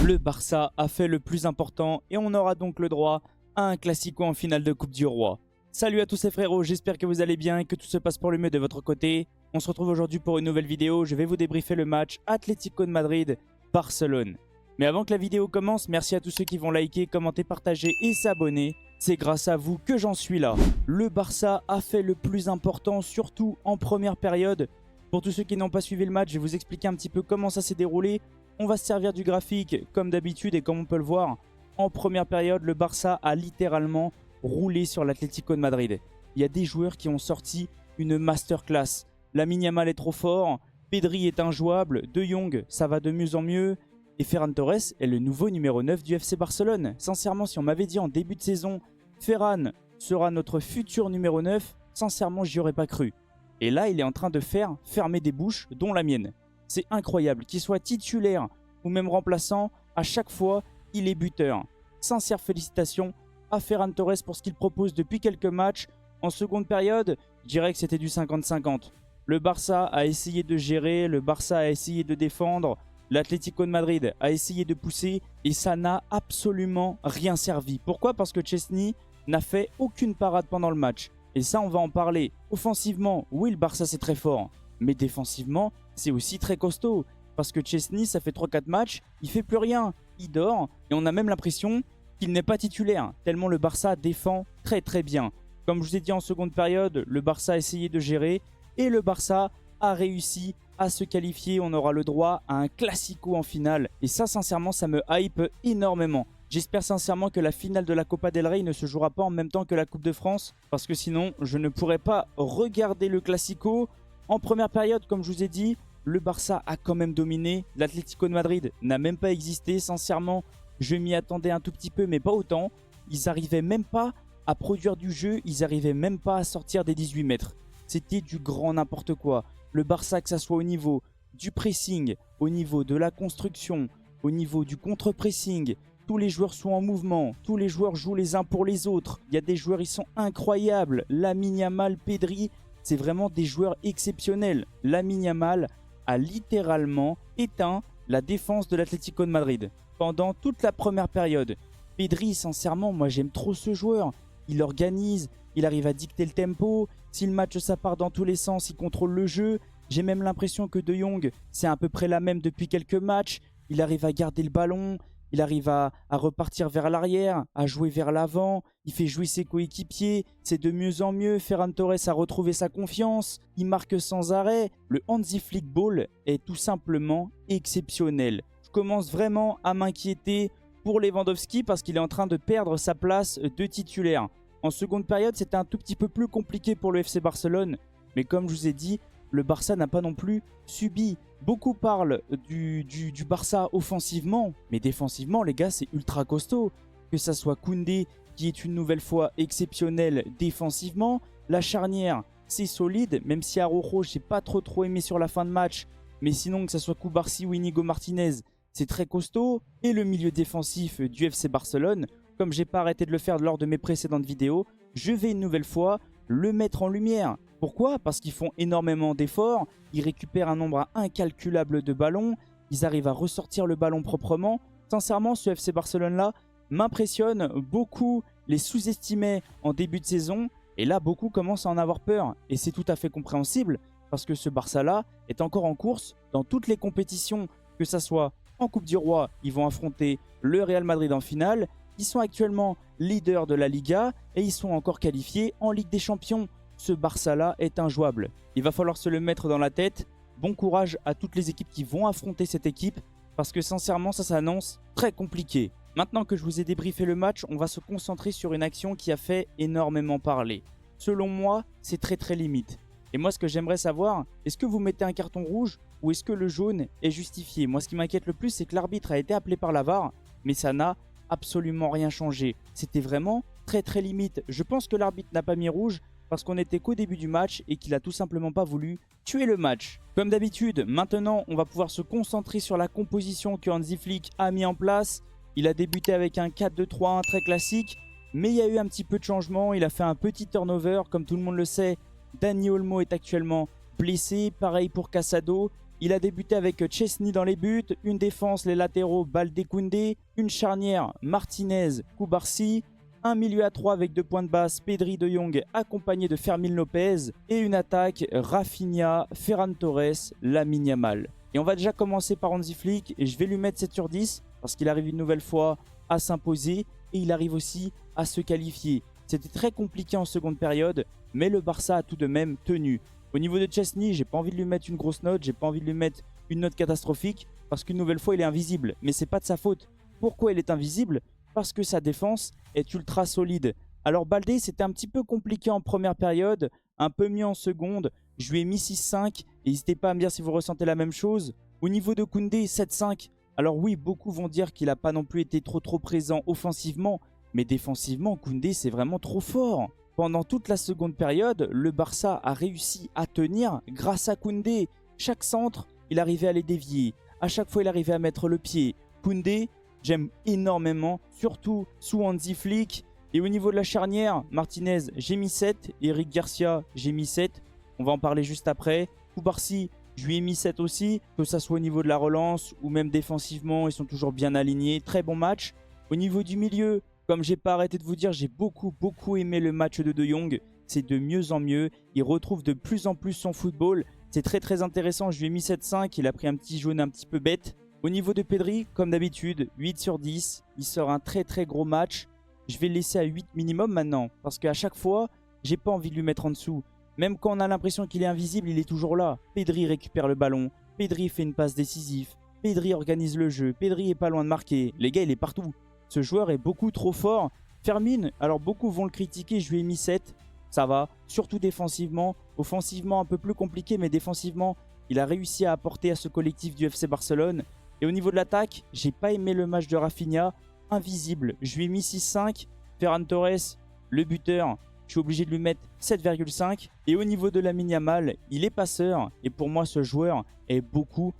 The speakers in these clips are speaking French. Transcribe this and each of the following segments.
Le Barça a fait le plus important et on aura donc le droit à un classico en finale de Coupe du Roi. Salut à tous les frérots, j'espère que vous allez bien et que tout se passe pour le mieux de votre côté. On se retrouve aujourd'hui pour une nouvelle vidéo, je vais vous débriefer le match Atlético de Madrid-Barcelone. Mais avant que la vidéo commence, merci à tous ceux qui vont liker, commenter, partager et s'abonner. C'est grâce à vous que j'en suis là. Le Barça a fait le plus important, surtout en première période. Pour tous ceux qui n'ont pas suivi le match, je vais vous expliquer un petit peu comment ça s'est déroulé. On va se servir du graphique comme d'habitude et comme on peut le voir, en première période, le Barça a littéralement roulé sur l'Atlético de Madrid. Il y a des joueurs qui ont sorti une masterclass. Lamine Yamal est trop fort, Pedri est injouable, De Jong, ça va de mieux en mieux. Et Ferran Torres est le nouveau numéro 9 du FC Barcelone. Sincèrement, si on m'avait dit en début de saison, Ferran sera notre futur numéro 9, sincèrement, j'y aurais pas cru. Et là, il est en train de faire fermer des bouches, dont la mienne. C'est incroyable, qu'il soit titulaire ou même remplaçant, à chaque fois, il est buteur. Sincères félicitations à Ferran Torres pour ce qu'il propose depuis quelques matchs. En seconde période, je dirais que c'était du 50-50. Le Barça a essayé de gérer, le Barça a essayé de défendre, l'Atlético de Madrid a essayé de pousser et ça n'a absolument rien servi. Pourquoi? Parce que Szczęsny n'a fait aucune parade pendant le match. Et ça, on va en parler. Offensivement, oui, le Barça c'est très fort. Mais défensivement, c'est aussi très costaud. Parce que Szczęsny, ça fait 3-4 matchs, il fait plus rien. Il dort et on a même l'impression qu'il n'est pas titulaire. Tellement le Barça défend très très bien. Comme je vous ai dit en seconde période, le Barça a essayé de gérer. Et le Barça a réussi à se qualifier. On aura le droit à un classico en finale. Et ça, sincèrement, ça me hype énormément. J'espère sincèrement que la finale de la Copa del Rey ne se jouera pas en même temps que la Coupe de France. Parce que sinon, je ne pourrais pas regarder le classico. En première période, comme je vous ai dit, le Barça a quand même dominé. L'Atlético de Madrid n'a même pas existé. Sincèrement, je m'y attendais un tout petit peu, mais pas autant. Ils n'arrivaient même pas à produire du jeu. Ils n'arrivaient même pas à sortir des 18 mètres. C'était du grand n'importe quoi. Le Barça, que ça soit au niveau du pressing, au niveau de la construction, au niveau du contre-pressing, tous les joueurs sont en mouvement, tous les joueurs jouent les uns pour les autres. Il y a des joueurs, ils sont incroyables. Lamine Yamal, Pedri, c'est vraiment des joueurs exceptionnels. Lamine Yamal a littéralement éteint la défense de l'Atlético de Madrid pendant toute la première période. Pedri, sincèrement, moi j'aime trop ce joueur. Il organise, il arrive à dicter le tempo. Si le match ça part dans tous les sens, il contrôle le jeu. J'ai même l'impression que De Jong, c'est à peu près la même depuis quelques matchs. Il arrive à garder le ballon. Il arrive à repartir vers l'arrière, à jouer vers l'avant. Il fait jouer ses coéquipiers. C'est de mieux en mieux. Ferran Torres a retrouvé sa confiance. Il marque sans arrêt. Le Hansi Flick Ball est tout simplement exceptionnel. Je commence vraiment à m'inquiéter pour Lewandowski parce qu'il est en train de perdre sa place de titulaire. En seconde période, c'était un tout petit peu plus compliqué pour le FC Barcelone. Mais comme je vous ai dit, le Barça n'a pas non plus subi. Beaucoup parlent du Barça offensivement, mais défensivement, les gars, c'est ultra costaud. Que ça soit Koundé, qui est une nouvelle fois exceptionnel défensivement. La charnière, c'est solide, même si Araujo, j'ai pas trop aimé sur la fin de match. Mais sinon, que ça soit Cubarsí ou Inigo Martinez, c'est très costaud. Et le milieu défensif du FC Barcelone, comme j'ai pas arrêté de le faire lors de mes précédentes vidéos, je vais une nouvelle fois le mettre en lumière. Pourquoi? Parce qu'ils font énormément d'efforts, ils récupèrent un nombre incalculable de ballons, ils arrivent à ressortir le ballon proprement. Sincèrement, ce FC Barcelone-là m'impressionne. Beaucoup les sous-estimaient en début de saison, et là, beaucoup commencent à en avoir peur. Et c'est tout à fait compréhensible, parce que ce Barça-là est encore en course dans toutes les compétitions, que ça soit en Coupe du Roi, ils vont affronter le Real Madrid en finale. Ils sont actuellement leaders de la Liga et ils sont encore qualifiés en Ligue des Champions. Ce Barça-là est injouable. Il va falloir se le mettre dans la tête. Bon courage à toutes les équipes qui vont affronter cette équipe parce que sincèrement, ça s'annonce très compliqué. Maintenant que je vous ai débriefé le match, on va se concentrer sur une action qui a fait énormément parler. Selon moi, c'est très limite. Et moi, ce que j'aimerais savoir, est-ce que vous mettez un carton rouge ou est-ce que le jaune est justifié? Moi, ce qui m'inquiète le plus, c'est que l'arbitre a été appelé par la VAR, mais ça n'a absolument rien changé. C'était vraiment très limite. Je pense que l'arbitre n'a pas mis rouge parce qu'on n'était qu'au début du match et qu'il a tout simplement pas voulu tuer le match. Comme d'habitude, maintenant on va pouvoir se concentrer sur la composition que Hansi Flick a mis en place. Il a débuté avec un 4-2-3-1 très classique, mais il y a eu un petit peu de changement. Il a fait un petit turnover, comme tout le monde le sait. Dani Olmo est actuellement blessé, pareil pour Casado. Il a débuté avec Chesney dans les buts, une défense, les latéraux, Balde Koundé, une charnière, Martinez, Koubarsi, un milieu à 3 avec 2 points de basse, Pedri de Jong accompagné de Fermin Lopez, et une attaque, Rafinha, Ferran Torres, Lamine Yamal. Et on va déjà commencer par Hansi Flick, et je vais lui mettre 7 sur 10, parce qu'il arrive une nouvelle fois à s'imposer, et il arrive aussi à se qualifier. C'était très compliqué en seconde période, mais le Barça a tout de même tenu. Au niveau de Chesney, j'ai pas envie de lui mettre une grosse note, j'ai pas envie de lui mettre une note catastrophique, parce qu'une nouvelle fois, il est invisible. Mais c'est pas de sa faute. Pourquoi il est invisible? Parce que sa défense est ultra solide. Alors Balde, c'était un petit peu compliqué en première période, un peu mieux en seconde. Je lui ai mis 6-5, et n'hésitez pas à me dire si vous ressentez la même chose. Au niveau de Koundé, 7-5. Alors oui, beaucoup vont dire qu'il n'a pas non plus été trop présent offensivement, mais défensivement, Koundé, c'est vraiment trop fort. Pendant toute la seconde période, le Barça a réussi à tenir grâce à Koundé. Chaque centre, il arrivait à les dévier. À chaque fois, il arrivait à mettre le pied. Koundé, j'aime énormément, surtout sous Hansi Flick. Et au niveau de la charnière, Martinez, j'ai mis 7. Eric Garcia, j'ai mis 7. On va en parler juste après. Koubarsi, je lui ai mis 7 aussi. Que ça soit au niveau de la relance ou même défensivement, ils sont toujours bien alignés. Très bon match. Au niveau du milieu, comme j'ai pas arrêté de vous dire, j'ai beaucoup aimé le match de Jong. C'est de mieux en mieux. Il retrouve de plus en plus son football. C'est très intéressant. Je lui ai mis 7-5. Il a pris un petit jaune un petit peu bête. Au niveau de Pedri, comme d'habitude, 8 sur 10. Il sort un très gros match. Je vais le laisser à 8 minimum maintenant. Parce qu'à chaque fois, j'ai pas envie de lui mettre en dessous. Même quand on a l'impression qu'il est invisible, il est toujours là. Pedri récupère le ballon. Pedri fait une passe décisive. Pedri organise le jeu. Pedri est pas loin de marquer. Les gars, il est partout. Ce joueur est beaucoup trop fort. Fermin, alors beaucoup vont le critiquer, je lui ai mis 7. Ça va, surtout défensivement. Offensivement un peu plus compliqué, mais défensivement, il a réussi à apporter à ce collectif du FC Barcelone. Et au niveau de l'attaque, j'ai pas aimé le match de Rafinha. Invisible, je lui ai mis 6-5. Ferran Torres, le buteur, je suis obligé de lui mettre 7,5. Et au niveau de Lamine Yamal, il est passeur. Et pour moi, ce joueur est beaucoup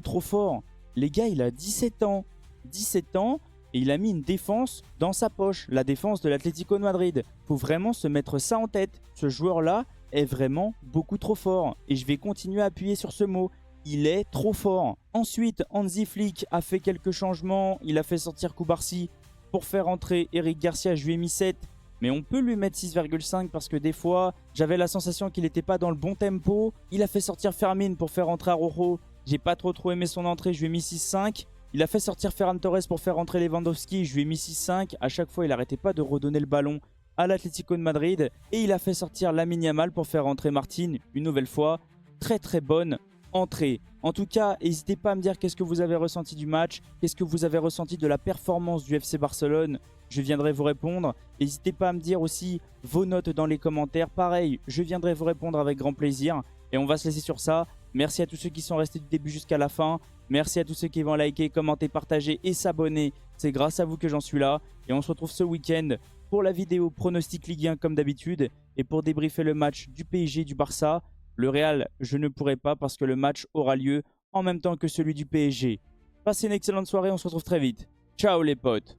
trop fort. Les gars, il a 17 ans. 17 ans. Et il a mis une défense dans sa poche, la défense de l'Atlético de Madrid. Faut vraiment se mettre ça en tête. Ce joueur-là est vraiment beaucoup trop fort. Et je vais continuer à appuyer sur ce mot. Il est trop fort. Ensuite, Hansi Flick a fait quelques changements. Il a fait sortir Koubarsi pour faire entrer Eric Garcia. Je lui ai mis 7. Mais on peut lui mettre 6,5 parce que des fois, j'avais la sensation qu'il n'était pas dans le bon tempo. Il a fait sortir Fermin pour faire entrer Araujo. J'ai pas trop aimé son entrée. Je lui ai mis 6,5. Il a fait sortir Ferran Torres pour faire entrer Lewandowski. Je lui ai mis 6-5. À chaque fois, il n'arrêtait pas de redonner le ballon à l'Atlético de Madrid. Et il a fait sortir Lamine Yamal pour faire entrer Martin. Une nouvelle fois, très bonne entrée. En tout cas, n'hésitez pas à me dire qu'est-ce que vous avez ressenti du match. Qu'est-ce que vous avez ressenti de la performance du FC Barcelone. Je viendrai vous répondre. N'hésitez pas à me dire aussi vos notes dans les commentaires. Pareil, je viendrai vous répondre avec grand plaisir. Et on va se laisser sur ça. Merci à tous ceux qui sont restés du début jusqu'à la fin. Merci à tous ceux qui vont liker, commenter, partager et s'abonner. C'est grâce à vous que j'en suis là. Et on se retrouve ce week-end pour la vidéo pronostic Ligue 1 comme d'habitude. Et pour débriefer le match du PSG et du Barça. Le Real, je ne pourrai pas parce que le match aura lieu en même temps que celui du PSG. Passez une excellente soirée, on se retrouve très vite. Ciao les potes!